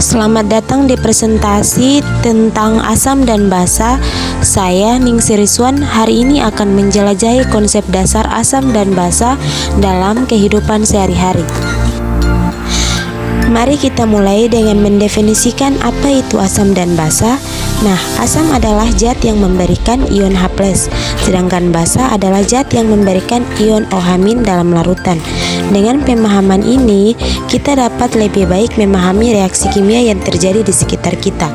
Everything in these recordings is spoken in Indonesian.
Selamat datang di presentasi tentang asam dan basa. Saya Ningsih Rizwan hari ini akan menjelajahi konsep dasar asam dan basa dalam kehidupan sehari-hari. Mari kita mulai dengan mendefinisikan apa itu asam dan basa. Nah, asam adalah zat yang memberikan ion H+, sedangkan basa adalah zat yang memberikan ion OH- dalam larutan. Dengan pemahaman ini, kita dapat lebih baik memahami reaksi kimia yang terjadi di sekitar kita.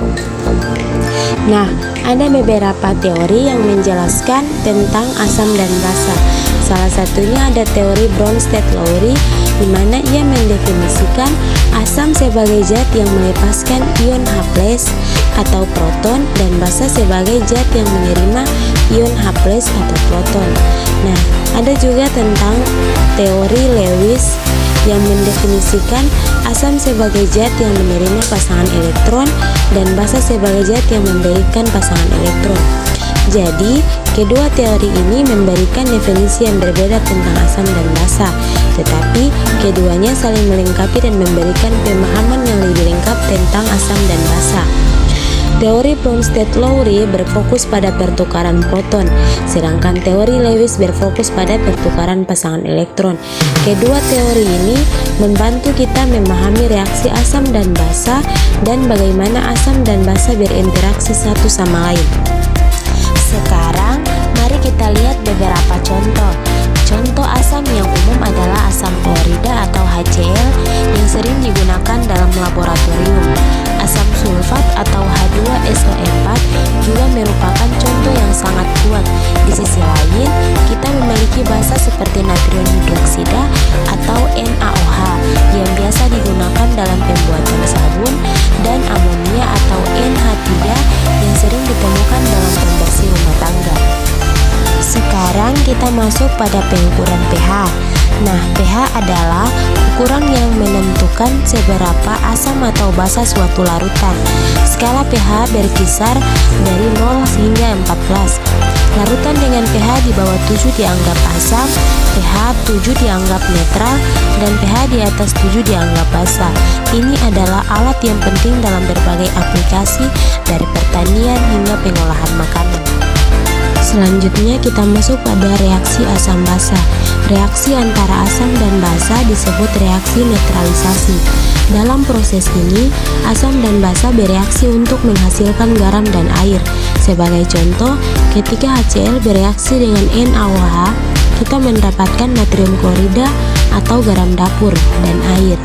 Nah, ada beberapa teori yang menjelaskan tentang asam dan basa. Salah satunya ada teori Bronsted-Lowry, di mana ia mendefinisikan asam sebagai zat yang melepaskan ion H+ atau proton dan basa sebagai zat yang menerima ion H+ atau proton. Nah, ada juga tentang teori Lewis yang mendefinisikan asam sebagai zat yang menerima pasangan elektron dan basa sebagai zat yang memberikan pasangan elektron. Jadi, kedua teori ini memberikan definisi yang berbeda tentang asam dan basa, tetapi keduanya saling melengkapi dan memberikan pemahaman yang lebih lengkap tentang asam dan basa. Teori Bronsted-Lowry berfokus pada pertukaran proton, sedangkan teori Lewis berfokus pada pertukaran pasangan elektron. Kedua teori ini membantu kita memahami reaksi asam dan basa dan bagaimana asam dan basa berinteraksi satu sama lain. Sekarang, mari kita lihat beberapa contoh. Contoh asam yang umum adalah asam klorida atau HCl yang sering digunakan dalam laboratorium. Asam sulfat atau H2SO4 juga merupakan contoh yang sangat kuat. Di sisi lain, kita memiliki basa seperti natrium hidroksida atau NaOH yang biasa digunakan dalam pembuatan sabun, dan amonia atau NH3 yang sering ditemukan dalam pembersih rumah tangga. Sekarang kita masuk pada pengukuran pH. Nah, pH adalah ukuran yang menentukan seberapa asam atau basa suatu larutan. Skala pH berkisar dari 0 hingga 14. Larutan dengan pH di bawah 7 dianggap asam, pH 7 dianggap netral, dan pH di atas 7 dianggap basa. Ini adalah alat yang penting dalam berbagai aplikasi dari pertanian hingga pengolahan makanan. Selanjutnya kita masuk pada reaksi asam basa. Reaksi antara asam dan basa disebut reaksi netralisasi. Dalam proses ini, asam dan basa bereaksi untuk menghasilkan garam dan air. Sebagai contoh, ketika HCl bereaksi dengan NaOH, kita mendapatkan natrium klorida atau garam dapur dan air.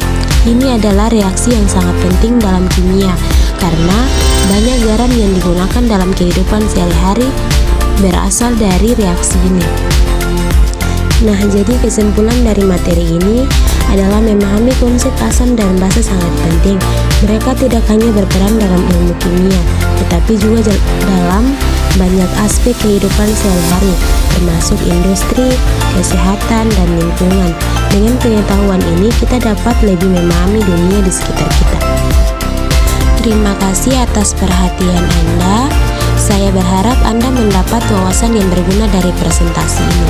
Ini adalah reaksi yang sangat penting dalam kimia, karena banyak garam yang digunakan dalam kehidupan sehari-hari berasal dari reaksi ini. Nah, jadi kesimpulan dari materi ini adalah memahami konsep asam dan basa sangat penting. Mereka tidak hanya berperan dalam ilmu kimia, tetapi juga dalam banyak aspek kehidupan sehari-hari, termasuk industri, kesehatan, dan lingkungan. Dengan pengetahuan ini, kita dapat lebih memahami dunia di sekitar kita. Terima kasih atas perhatian Anda. Saya berharap Anda mendapat wawasan yang berguna dari presentasi ini.